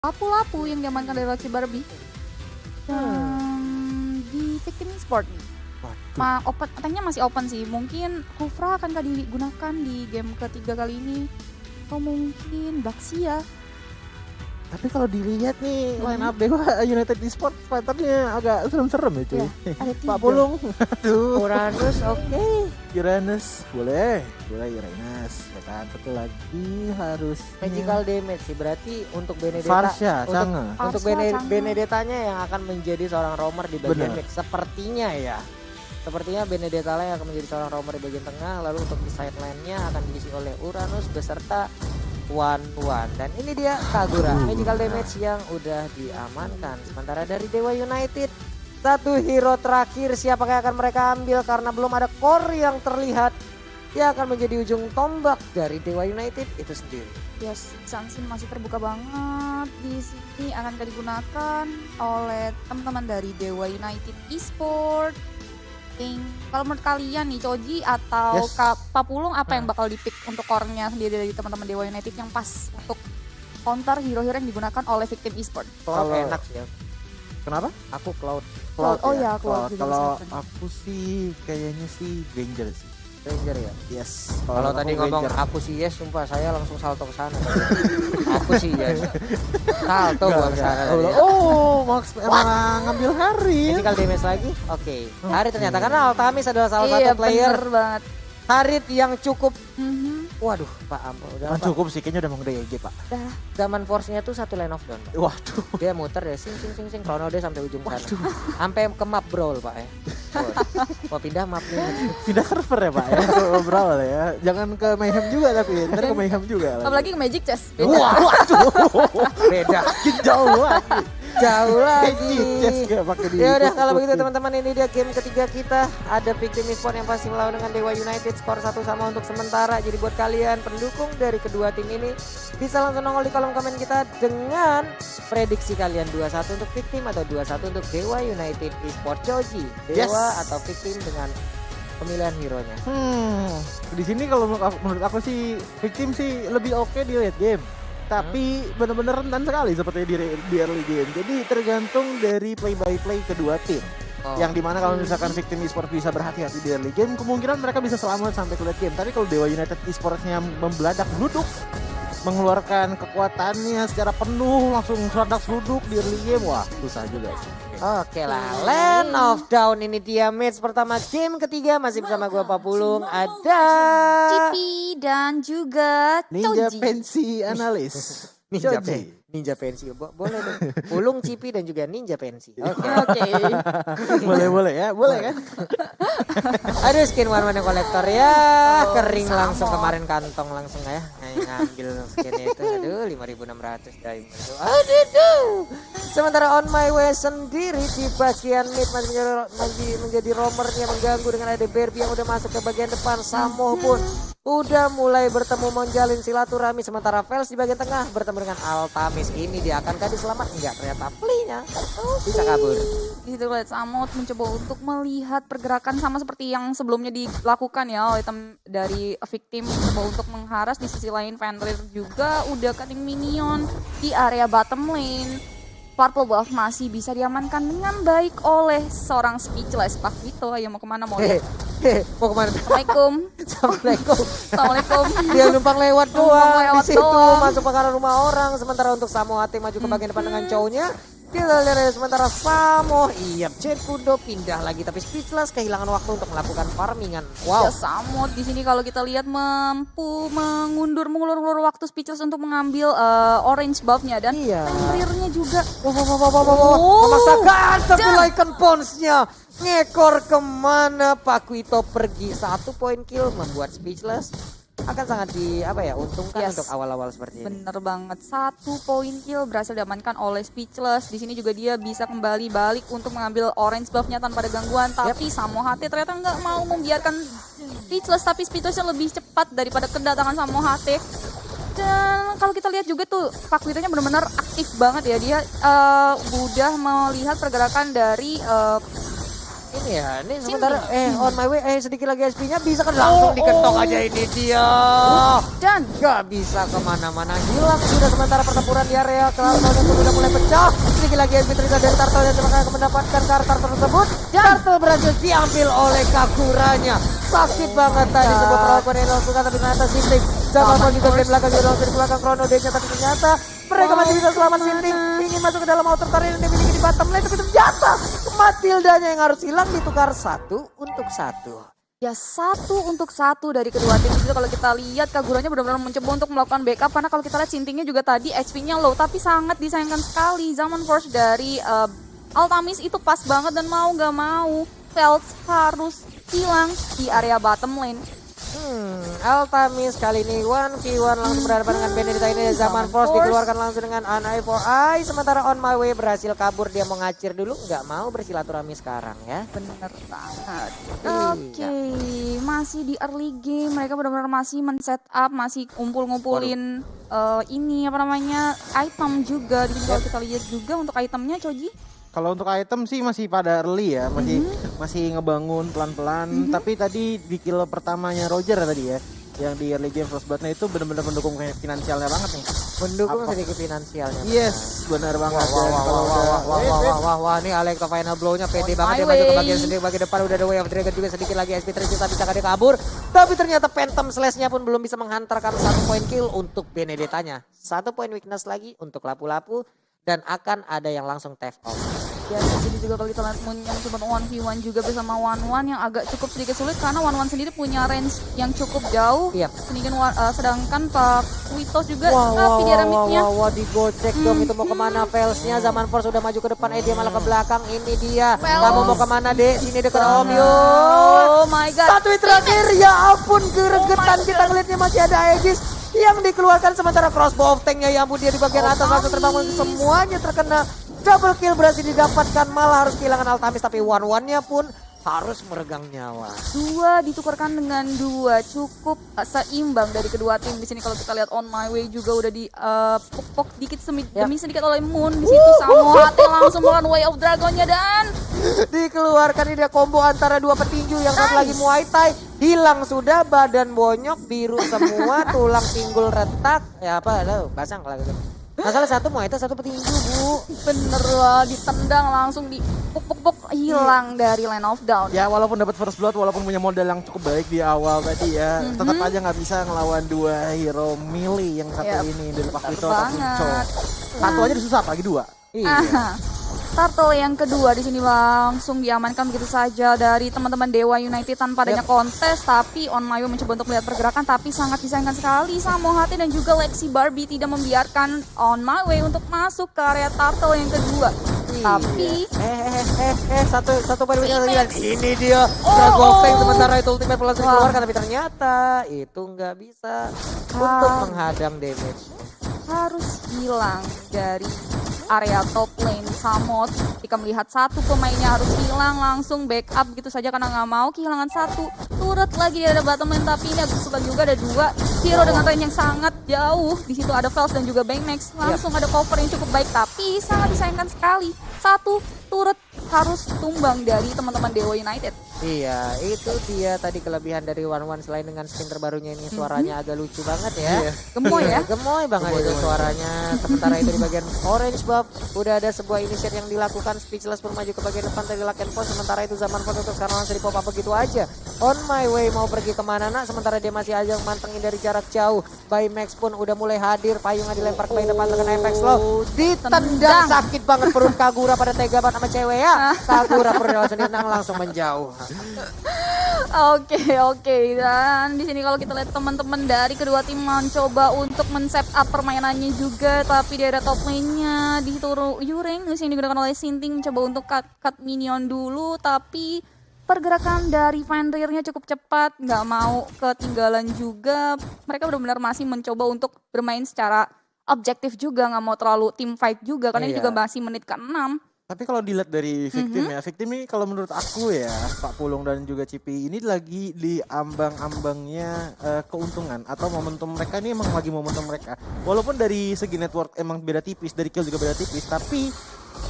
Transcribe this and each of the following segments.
lapu-lapu yang diamankan dari Lucky Barbie. Dan di Victim Esport nih. Tanknya masih open sih. Mungkin Kufra akankah digunakan di game ketiga kali ini? Atau mungkin Baxia. Tapi kalau dilihat nih line up Dewa United Esports fighternya agak serem-serem ya cuy. Ada 3. Pak Pulung. Aduh. Uranus oke. Uranus boleh Uranus ya kan. Satu lagi harus Magical damage sih, berarti untuk Benedetta. Farsha, Chang'e. Untuk Benedettanya yang akan menjadi seorang roamer di bagian back. Sepertinya ya. Sepertinya Benedetta yang akan menjadi seorang roamer di bagian tengah. Lalu untuk di sideline-nya akan diisi oleh Uranus beserta One. Dan ini dia Kagura, magical damage yang udah diamankan. Sementara dari Dewa United, satu hero terakhir siapakah akan mereka ambil karena belum ada core yang terlihat. Dia akan menjadi ujung tombak dari Dewa United itu sendiri. Yes, Sansin masih terbuka banget. Di sini akan digunakan oleh teman-teman dari Dewa United Esport. Kalau menurut kalian nih Choji atau Papulung apa yang bakal dipick untuk core-nya sendiri dari teman-teman Dewa United yang pas untuk counter hero-hero yang digunakan oleh Victim Esport? Cloud enak sih ya. Kenapa? Aku Cloud. Oh ya, Cloud. Kalau aku sih kayaknya sih Ranger sih. Ranger ya. Yes. Kalau tadi ngomong aku sih yes, sumpah saya langsung salto ke sana. Aku sih yes. Salto gua ke sana. Oh, Max emang ngambil Harit. Magical damage lagi. Oke. Harit ternyata karena Altamis adalah salah satu player banget. Harit yang cukup waduh, Pak Am, udah cukup sih kayaknya udah mau gede Pak. Zaman force-nya tuh satu line of down. Waduh. Dia muter ya sing chrono dia sampai ujung sana. Sampai ke map brawl, Pak ya. Mau pindah mapnya. Pindah server ya Pak ya. Ngobrol ya. Jangan ke Mayhem juga tapi ya. Ntar ke Mayhem juga. Apalagi ke Magic Chess. Waduh. Beda. Jauh lagi. Jauh lagi. Ya udah kalau begitu teman-teman, ini dia game ketiga kita. Ada Victim Esport yang pasti melawan dengan Dewa United, skor 1-1 untuk sementara. Jadi buat kalian pendukung dari kedua tim ini bisa langsung nongol di kolom komen kita dengan prediksi kalian 2-1 untuk Victim atau 2-1 untuk Dewa United Esport. Choji, Dewa atau Victim dengan pemilihan hero-nya. Di sini kalau menurut aku sih Victim sih lebih oke di late game. Tapi benar-benar rentan sekali seperti di early game. Jadi tergantung dari play by play kedua tim. Yang dimana kalau misalkan Victim Esport bisa berhati-hati di early game, kemungkinan mereka bisa selamat sampai ke late game. Tapi kalau Dewa United Esports-nya membeladak duduk, mengeluarkan kekuatannya secara penuh, langsung seruduk di early game, wah susah juga sih. Oke lah, Land of Down ini dia match pertama game ketiga, masih bersama gua Papulung, ada Cipi dan juga Ninja Choji. Pensi Analis. Ninja pensi, boleh dong. Pulung, Cipi dan juga Ninja pensi. Oke. boleh ya, boleh kan? Aduh, skin warna kolektor ya, kering langsung kemarin kantong langsung ya, ngambil skinnya itu. Aduh, 5.600 diamond. Aduh. Sementara On My Way sendiri di bagian mid masih menjadi roamernya, mengganggu dengan ada Barbie yang udah masuk ke bagian depan. Samo pun udah mulai bertemu menjalin silaturahmi, sementara Vels di bagian tengah bertemu dengan Altamis. Ini dia akankah diselamat? Enggak, ternyata playnya bisa kabur. Gitu lihat Samot mencoba untuk melihat pergerakan sama seperti yang sebelumnya dilakukan ya oleh dari Victim, mencoba untuk mengharas. Di sisi lain Fenrir juga udah cutting minion di area bottom lane. Purple Buff masih bisa diamankan dengan baik oleh seorang Speechless. Pak Vito, ayo mau kemana mau lihat? Mau kemana? Assalamualaikum. Dia numpang lewat doang di situ, masuk ke arah rumah orang. Sementara untuk Samohate maju ke bagian depan dengan cowoknya. Kita lihat sementara Samo, Jet Kudo pindah lagi, tapi Speechless kehilangan waktu untuk melakukan farmingan. Wow. Ya, Samo di sini kalau kita lihat mampu mengulur waktu Speechless untuk mengambil orange buff-nya dan Fenrirnya juga. Memaksakan tapi Lycan Pons-nya ngekor kemana. Pakuito pergi, 1 poin kill membuat Speechless akan sangat untungkan untuk awal-awal seperti ini. Bener banget, 1 poin kill berhasil diamankan oleh Speechless. Di sini juga dia bisa kembali balik untuk mengambil orange buff-nya tanpa ada gangguan. Tapi Samohate ternyata nggak mau membiarkan Speechless, tapi Speechless lebih cepat daripada kedatangan Samohate. Dan kalau kita lihat juga tuh Pakuitonya benar-benar aktif banget ya. Dia udah melihat pergerakan dari Ini ya, ini sebentar on my way sedikit lagi SP-nya bisa kan langsung diketok aja ini dia. Dan Gak bisa kemana-mana, hilang sudah sementara pertempuran di area Turtle pun udah mulai pecah. Sedikit lagi SP terlihat dari Turtle yang cuma mendapatkan karakter tersebut. Turtle berhasil diambil oleh Kaguranya. Sakit banget tadi sebuah perlakuan yang dilakukan tapi ternyata Sinting. Zaman pun juga dari belakang juga langsung di belakang Chrono Day-nya tapi ternyata mereka masih bisa selamat. Sinting ingin masuk ke dalam outer turret yang dimiliki di bottom lane tapi ternyata Matildanya yang harus hilang ditukar 1 untuk 1. ya 1 untuk 1 dari kedua tim. Jadi kalau kita lihat Kaguranya benar-benar mencoba untuk melakukan backup karena kalau kita lihat Sintingnya juga tadi HP-nya low tapi sangat disayangkan sekali. Zaman Force dari Altamis itu pas banget dan mau gak mau Felt harus hilang di area bottom lane. Altamis kali ini 1v1 langsung berhadapan dengan Benedetta ini. Zaman Force dikeluarkan langsung dengan an eye for eye. Sementara on my way berhasil kabur, dia mau ngacir dulu, nggak mau bersilaturahmi sekarang ya. Bener banget. Iya. Oke, masih di early game, mereka benar-benar masih men-set up, masih ngumpulin ini apa namanya item juga. Di sini kalau kita lihat juga untuk itemnya, Choji. Kalau untuk item sih masih pada early ya, masih ngebangun pelan-pelan. Tapi tadi di kill pertamanya Roger tadi ya, yang di early game Frostbite-nya itu benar-benar mendukung finansialnya banget nih. Mendukung sedikit finansialnya. Yes, benar banget. Wah, ini Alexa final blow-nya pede banget dia maju ke bagian sendiri, bagian depan udah ada Way of Dragon juga sedikit lagi SP tercipta bisa dia kabur. Tapi ternyata Phantom Slash-nya pun belum bisa menghantarkan 1 poin kill untuk Benedettanya. 1 poin weakness lagi untuk lapu-lapu dan akan ada yang langsung tap off. Ya di sini juga kalau kita lihat Moon yang cuma 1v1 juga bersama One yang agak cukup sedikit sulit karena One sendiri punya range yang cukup jauh. Iya. Sedangkan Pak Witos juga tapi dia remitnya. Wah, digocek dong itu mau kemana Velsnya. Zaman Force sudah maju ke depan, dia malah ke belakang. Ini dia. Kamu mau kemana dek? Sini dekat Om Yun. Oh my god. 1 hit terakhir, ya ampun geregetan kita ngeliatnya masih ada Aegis yang dikeluarkan sementara crossbow of tanknya ya ampun dia di bagian atas langsung terbang semuanya terkena. Double kill berhasil didapatkan, malah harus kehilangan Altamis tapi one-nya pun harus meregang nyawa. 2 ditukarkan dengan 2 cukup seimbang dari kedua tim. Di sini kalau kita lihat on my way juga udah di pok dikit demi sedikit oleh Moon. Di situ Samohate langsung melawan Way of Dragonnya dan dikeluarkan dia combo antara 2 petinju yang satu lagi Muay Thai. Hilang sudah, badan bonyok, biru semua, tulang pinggul retak. Ya apa, basang kalau gitu. Masalah satu Muay Thai, satu petinju bu. bener lah ditendang langsung di puk hilang dari line of down. Ya walaupun dapat first blood, walaupun punya modal yang cukup baik di awal tadi ya, tetap aja nggak bisa ngelawan 2 hero melee yang satu ini dari Pak Vito atau Kunco. Satu aja susah, apalagi 2. Iya. Turtle yang kedua di sini langsung diamankan begitu saja dari teman-teman Dewa United tanpa adanya kontes. Tapi On My Way mencoba untuk melihat pergerakan tapi sangat disayangkan sekali Samohate dan juga Lexi Barbie tidak membiarkan On My Way untuk masuk ke area Turtle yang kedua. Tapi satu poin ini dia Dragon Tank sementara itu ultimate plus dikeluarkan tapi ternyata itu nggak bisa untuk menghadang damage. Harus hilang dari area top lane. Samot ketika melihat satu pemainnya harus hilang langsung backup gitu saja karena nggak mau kehilangan satu turret lagi di area bottom lane. Tapi ini agak kesulitan juga, ada 2 hero dengan range yang sangat jauh. Di situ ada Vels dan juga Baymax langsung ada cover yang cukup baik tapi sangat disayangkan sekali satu turret harus tumbang dari teman-teman Dewa United. Iya, itu dia tadi kelebihan dari One selain dengan skin terbarunya ini suaranya agak lucu banget ya. Gemoy ya. Gemoy banget itu suaranya. Sementara itu di bagian orange buff udah ada sebuah initiate yang dilakukan, Speechless pun maju ke bagian depan dari Lock and Force. Sementara itu Zaman Force untuk sekarang langsung di pop up begitu aja. On My Way mau pergi kemana nak? Sementara dia masih aja mantengin dari jarak jauh. Baymax pun udah mulai hadir, payungnya dilempar ke bagian depan dengan Apex Low. Ditendang sakit banget perut Kagura pada tega banget sama cewek ya. Kagura perut langsung ditendang langsung menjauh. Oke. Dan di sini kalau kita lihat teman-teman dari kedua tim mencoba untuk men-set up permainannya juga, tapi di area top lane-nya di situ Uranus yang digunakan oleh Sinting mencoba untuk cut minion dulu, tapi pergerakan dari Fenrirnya cukup cepat, nggak mau ketinggalan juga. Mereka benar-benar masih mencoba untuk bermain secara objektif juga, nggak mau terlalu team fight juga karena ini juga masih menit ke-6. Tapi kalau dilihat dari Victim ya, Victim ini kalau menurut aku ya, Pak Pulung dan juga Cipi ini lagi di ambang-ambangnya keuntungan atau momentum mereka ini emang lagi momentum mereka. Walaupun dari segi network emang beda tipis, dari kill juga beda tipis, tapi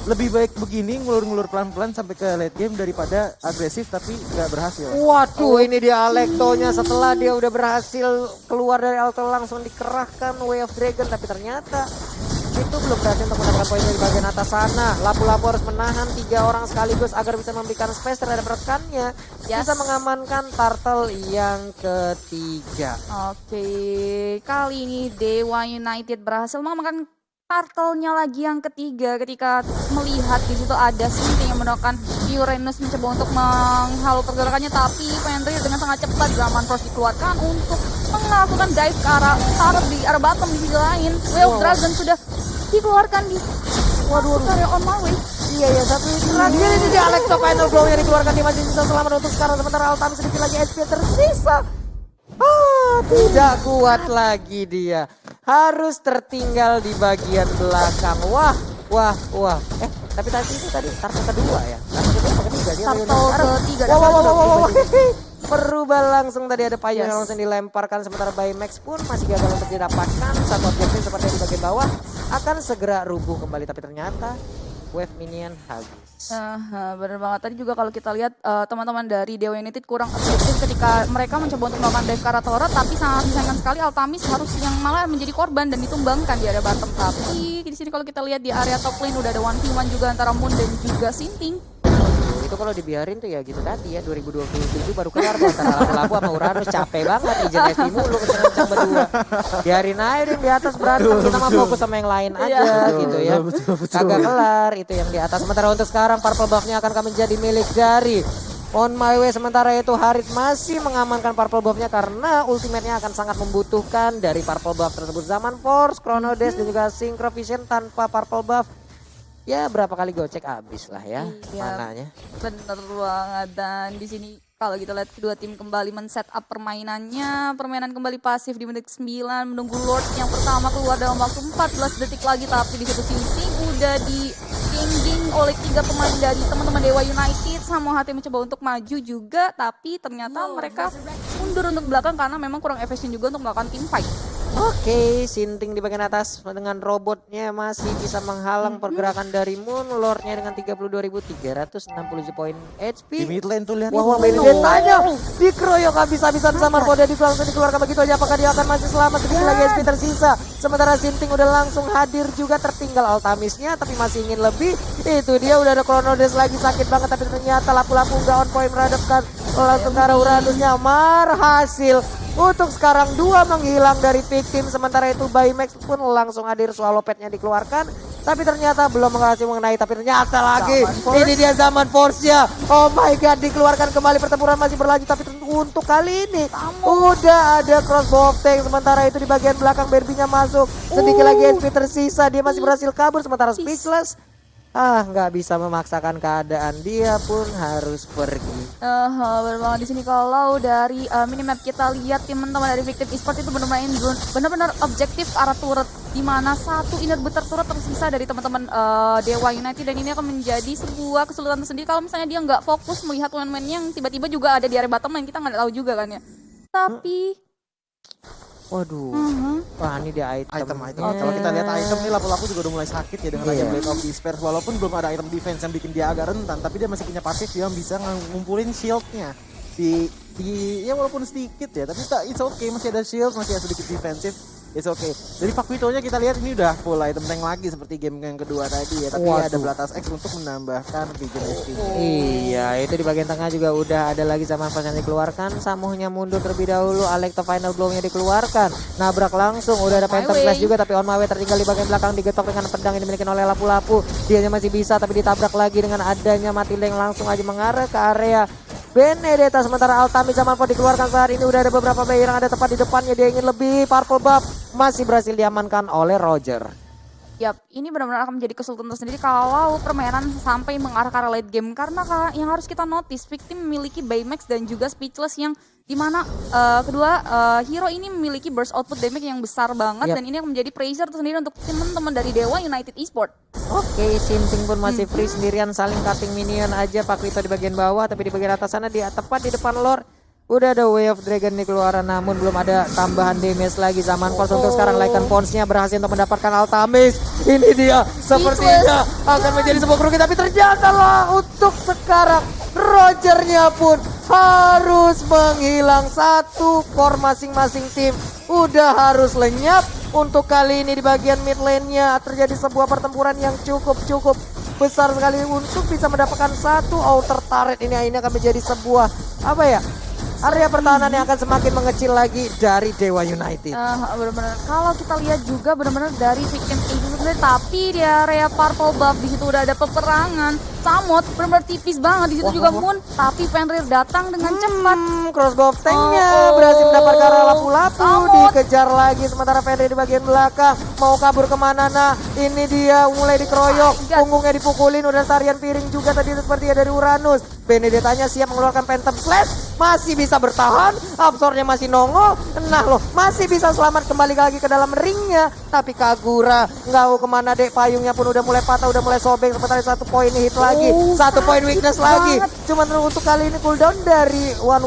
lebih baik begini ngulur-ngulur pelan-pelan sampai ke late game daripada agresif tapi nggak berhasil. Waduh, ini dia Alektonya setelah dia udah berhasil keluar dari auto langsung dikerahkan Way of Dragon, tapi ternyata itu belum berhasil untuk mendapatkan poin di bagian atas sana. Lapu-lapu harus menahan 3 orang sekaligus agar bisa memberikan space terhadap rekannya, bisa mengamankan turtle yang ketiga. Oke, kali ini Dewa United berhasil mengamankan turtle-nya lagi yang ketiga ketika melihat di situ ada Sinting yang menggunakan Uranus mencoba untuk menghalau pergerakannya, tapi Fenrir dengan sangat cepat Zaman Force dikeluarkan untuk melakukan dive ke arah turret di arah bottom. Di sisi lain Way of Dragon sudah dikeluarkan di area on my way. Iya, satu lagi ini dia Alekto final blow-nya dikeluarkan, di masih bisa selamat untuk sekarang, sementara Altam sedikit lagi HP tersisa. Tidak kuat lagi dia. Harus tertinggal di bagian belakang. Wah. Tapi tadi itu turtle kedua ya. Turtle kedua apa ketiga dia? Turtle ketiga. Wow. Berubah langsung tadi ada payung yang langsung dilemparkan, sementara Baymax pun masih gagal untuk didapatkan. Satu objektif seperti di bagian bawah akan segera rubuh kembali, tapi ternyata wave minion habis. Bener banget. Tadi juga kalau kita lihat teman-teman dari Dewa United kurang efektif ketika mereka mencoba untuk melakukan dive ke arah turret, tapi sangat disayangkan sekali Altamis harus yang malah menjadi korban dan ditumbangkan di area bottom. Tapi di sini kalau kita lihat di area top lane udah ada 1v1 juga antara Moon dan juga Sinting. Itu kalau dibiarin tuh ya gitu tadi ya, 2027 baru kelar tuh antara Lapu-Lapu sama Uranus. Capek banget Ijen FP mulu kencang berdua. Biarin aja deh di atas berantem, kita mah fokus sama yang lain aja gitu ya. Kagak kelar itu yang di atas. Sementara untuk sekarang purple buff-nya akan menjadi milik dari On My Way. Sementara itu Harit masih mengamankan purple buff-nya karena ultimate-nya akan sangat membutuhkan dari purple buff tersebut. Zaman Force, Chrono Dash dan juga Synchro Vision tanpa purple buff, ya berapa kali gocek abis lah ya mananya. Bener banget. Dan di sini kalau kita lihat kedua tim kembali men-setup permainannya. Permainan kembali pasif di menit 9 menunggu Lord yang pertama keluar dalam waktu 14 detik lagi, tapi di situ Sinting udah di-geng oleh 3 pemain dari teman-teman Dewa United. Sama hati mencoba untuk maju juga, tapi ternyata mereka mundur untuk belakang karena memang kurang efisien juga untuk melakukan team fight. Oke, Sinting di bagian atas dengan robotnya masih bisa menghalang pergerakan dari Moon. Lordnya dengan 32.360 poin HP. Di mid lane tuh lihat. Wah, Benedetta-nya dikeroyok habis-habisan sama Roda, langsung dikeluarkan begitu aja. Apakah dia akan masih selamat? Sedikit lagi HP tersisa. Sementara Sinting udah langsung hadir juga, tertinggal Altamisnya tapi masih ingin lebih. Itu dia udah ada Chrono Dash lagi, sakit banget, tapi ternyata Lapu-Lapu nggak on point menghadapkan langsung ke arah Uranusnya. Berhasil untuk sekarang 2 menghilang dari victim. Sementara itu Baymax pun langsung hadir, swallow pad-nya dikeluarkan, tapi ternyata belum berhasil mengenai. Tapi ternyata lagi ini dia Zaman Force-nya. Oh my god, dikeluarkan kembali. Pertempuran masih berlanjut, tapi untuk kali ini udah ada crossbow of tank. Sementara itu di bagian belakang Barbie-nya masuk, sedikit lagi HP tersisa. Dia masih berhasil kabur, sementara Speechless nggak bisa memaksakan keadaan, dia pun harus pergi. Bener banget. Di sini kalau dari minimap kita lihat teman-teman dari Victim Esports itu benar-benar objektif ke arah turret, di mana satu inner butter turret tersisa dari teman-teman Dewa United, dan ini akan menjadi sebuah kesulitan tersendiri kalau misalnya dia nggak fokus melihat one-man yang tiba-tiba juga ada di area bottom lane, kita nggak tahu juga kan ya. Tapi waduh, wah ini dia item. Kalau kita lihat item nih, Lapu-Lapu juga udah mulai sakit ya dengan ada Blade of Despair. Walaupun belum ada item defense yang bikin dia agak rentan, tapi dia masih punya pasif yang bisa ngumpulin shieldnya di ya walaupun sedikit ya, tapi it's okay, masih ada shield, masih ada sedikit defensif. It's okay. Dari Fakvito-nya kita lihat ini udah full item tank lagi seperti game yang kedua tadi ya. Tapi ada Blatas X untuk menambahkan Vision SP. Iya, itu di bagian tengah juga udah ada lagi Zaman Force yang dikeluarkan. Samuhnya mundur terlebih dahulu. Alekto final blow-nya dikeluarkan. Nabrak langsung. Udah ada Phantom Flash juga, tapi On My Way tertinggal di bagian belakang, digetok dengan pedang yang dimiliki oleh Lapu-Lapu. Dianya masih bisa, tapi ditabrak lagi dengan adanya Matilda yang langsung aja mengarah ke area Benedetta. Sementara Altamis Zaman Force dikeluarkan saat ini. Udah ada beberapa player yang ada tepat di depannya. Dia ingin lebih. Purple buff masih berhasil diamankan oleh Roger. Yap, ini benar-benar akan menjadi kesulitan tersendiri kalau permainan sampai mengarah ke arah late game. Karena yang harus kita notice, Victim memiliki Baymax dan juga Speechless yang dimana kedua hero ini memiliki burst output damage yang besar banget. Dan ini akan menjadi pressure tersendiri untuk teman-teman dari Dewa United Esports. Oke, Sinting pun masih free sendirian, saling cutting minion aja. Pak Rito di bagian bawah, tapi di bagian atas sana dia tepat di depan Lord. Udah ada Way of Dragon nih keluaran, namun belum ada tambahan damage lagi. Zaman Force untuk sekarang Lycan Pons-nya berhasil untuk mendapatkan Altamis. Ini dia sepertinya akan menjadi sebuah kerugian, tapi ternyata lah untuk sekarang Rogernya pun harus menghilang. Satu core masing-masing tim udah harus lenyap. Untuk kali ini di bagian mid lane-nya terjadi sebuah pertempuran yang cukup besar sekali untuk bisa mendapatkan satu outer turret. Ini akhirnya akan menjadi sebuah area pertahanan yang akan semakin mengecil lagi dari Dewa United. Benar-benar kalau kita lihat juga benar-benar dari victim itu sebenarnya, tapi di area purple buff di situ udah ada peperangan. Samot benar-benar tipis banget di situ juga Moon, tapi Fenrir datang dengan cepat. Crossbow tank-nya berhasil mendapatkan lapu-lapu, dikejar lagi sementara Fenrir di bagian belakang mau kabur kemana. Nah ini dia mulai dikeroyok, punggungnya dipukulin, udah tarian piring juga tadi seperti dari Uranus. Benedettanya siap mengeluarkan Phantom Slash, masih bisa bertahan, absornya masih nongol. Nah loh, masih bisa selamat kembali lagi ke dalam ringnya. Tapi Kagura nggak tahu kemana dek, payungnya pun udah mulai patah, udah mulai sobek. Sementara 1 poin hit lagi, 1 poin weakness lagi. Cuman untuk kali ini cooldown dari One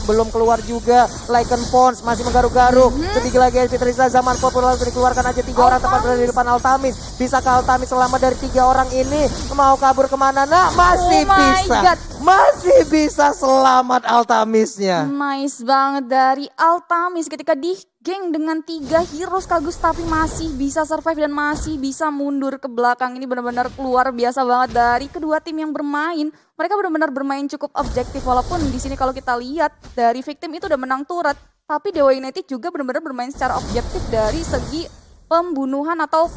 belum keluar juga. Lycan Pons masih menggaruk-garuk. Sedikit lagi SP Trisla, Zaman pun langsung dikeluarkan aja 3 orang tepat berada di depan Altamis. Bisa ke Altamis selamat dari 3 orang ini? Mau kabur kemana? Nah masih bisa. Masih bisa selamat Altamisnya. Nice banget dari Altamis ketika di geng dengan 3 heroes Kagus, tapi masih bisa survive dan masih bisa mundur ke belakang. Ini benar-benar luar biasa banget dari kedua tim yang bermain. Mereka benar-benar bermain cukup objektif, walaupun di sini kalau kita lihat dari victim itu udah menang turret, tapi Dewa United juga benar-benar bermain secara objektif dari segi pembunuhan atau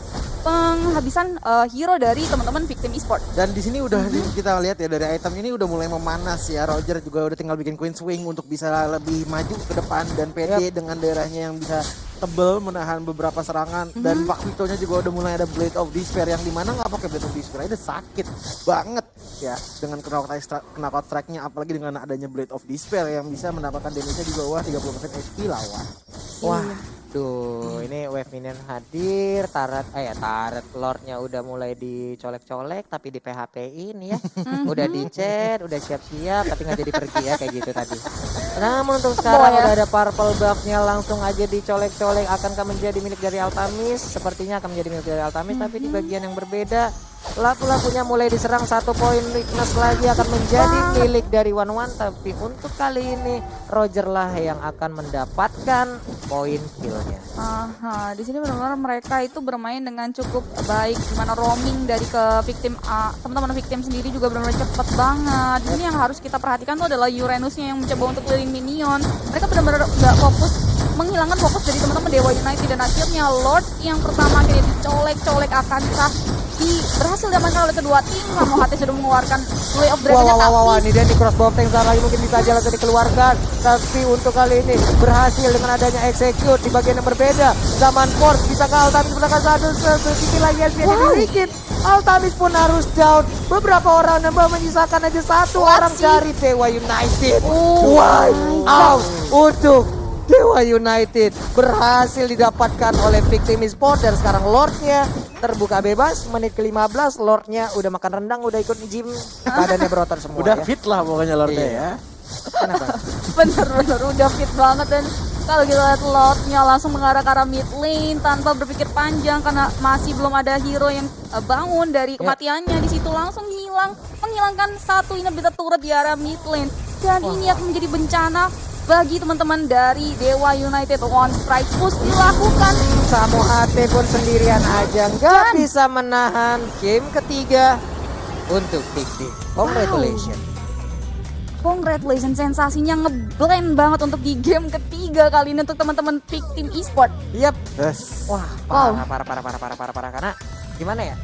penghabisan hero dari teman-teman victim e-sport. Dan di sini udah kita lihat ya dari item ini udah mulai memanas ya. Roger juga udah tinggal bikin Queen Swing untuk bisa lebih maju ke depan dan PD dengan daerahnya yang bisa tebel menahan beberapa serangan. Dan Pak Vito-nya juga udah mulai ada Blade of Despair yang dimana nggak pakai Blade of Despair itu sakit banget ya dengan knockout strike-nya, apalagi dengan adanya Blade of Despair yang bisa mendapatkan damage-nya di bawah 30% HP lawan. Wah, duh, ini wave minion hadir, turret lordnya udah mulai dicolek-colek, tapi di PHP-in ya. Udah di-chat, udah siap-siap, tapi nggak jadi pergi ya kayak gitu tadi. Namun untuk sekarang udah ada purple buff-nya langsung aja dicolek-colek. Akankah menjadi milik dari Altamis? Sepertinya akan menjadi milik dari Altamis, tapi di bagian yang berbeda. Lapu-lapunya mulai diserang, 1 poin weakness lagi akan menjadi milik dari One. Tapi untuk kali ini Roger lah yang akan mendapatkan poin killnya. Di sini benar-benar mereka itu bermain dengan cukup baik, dimana roaming dari ke victim teman-teman victim sendiri juga benar-benar cepat banget. Ini yang harus kita perhatikan tuh adalah Uranusnya yang mencoba untuk keliling minion. Mereka benar-benar nggak fokus, menghilangkan fokus dari teman-teman Dewa United, dan akhirnya Lord yang pertama akhirnya dicolek-colek. Akankah berhasil diamankan oleh kedua tim? Kamu hati sudah mengeluarkan Way of Dragon-nya, wah, ini dia nih crossbow tank lagi mungkin bisa aja langsung dikeluarkan. Tapi untuk kali ini berhasil dengan adanya execute di bagian yang berbeda. Zaman Force bisa ke Altamis belakang sedikit lagi SPN dibikin. Altamis pun harus down. Beberapa orang nambah menyisakan aja 1 orang dari Dewa United. Out untuk Dewa United berhasil didapatkan oleh victim e-sport, dan sekarang Lordnya terbuka bebas. Menit ke-15 Lordnya udah makan rendang, udah ikut gym, badannya berotot semua. Udah ya. fit lah pokoknya Lordnya ya. Kenapa? Bener-bener udah fit banget, dan kalau kita lihat Lordnya langsung mengarah ke arah mid lane tanpa berpikir panjang karena masih belum ada hero yang bangun dari kematiannya. Di situ langsung menghilangkan 1 inhibitor turret di arah mid lane, dan ini akan menjadi bencana bagi teman-teman dari Dewa United. One strike push dilakukan. Samu HT pun sendirian aja nggak bisa menahan game ketiga untuk victim. Congratulations, sensasinya ngeblend banget untuk di game ketiga kali ini untuk teman-teman victim e-sport. Yap. Yes. Wah, parah. Karena gimana ya?